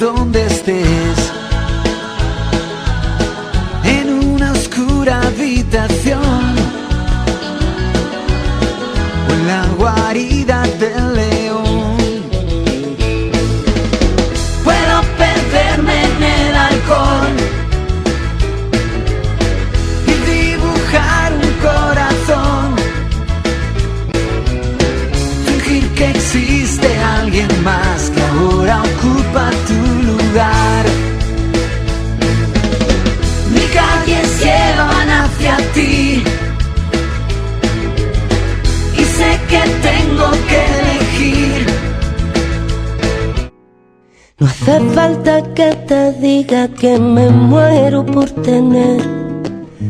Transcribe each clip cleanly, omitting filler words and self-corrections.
donde estés, en una oscura habitación o en la guarida del león. Puedo perderme en el alcohol y dibujar un corazón, fingir que existe alguien más que ahora ocupa tu lugar. Mi calle llevan hacia ti y sé que tengo que elegir. No hace falta que te diga que me muero por tener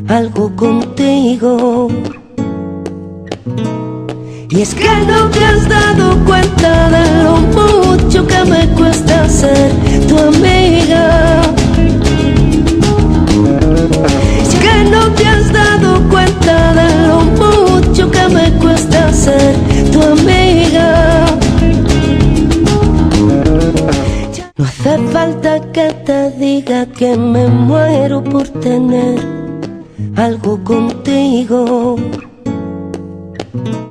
algo contigo. Y es que no te has dado cuenta de lo mucho que me cuesta ser tu amiga. Es que no te has dado cuenta de lo mucho que me cuesta ser tu amiga. No hace falta que te diga que me muero por tener algo contigo.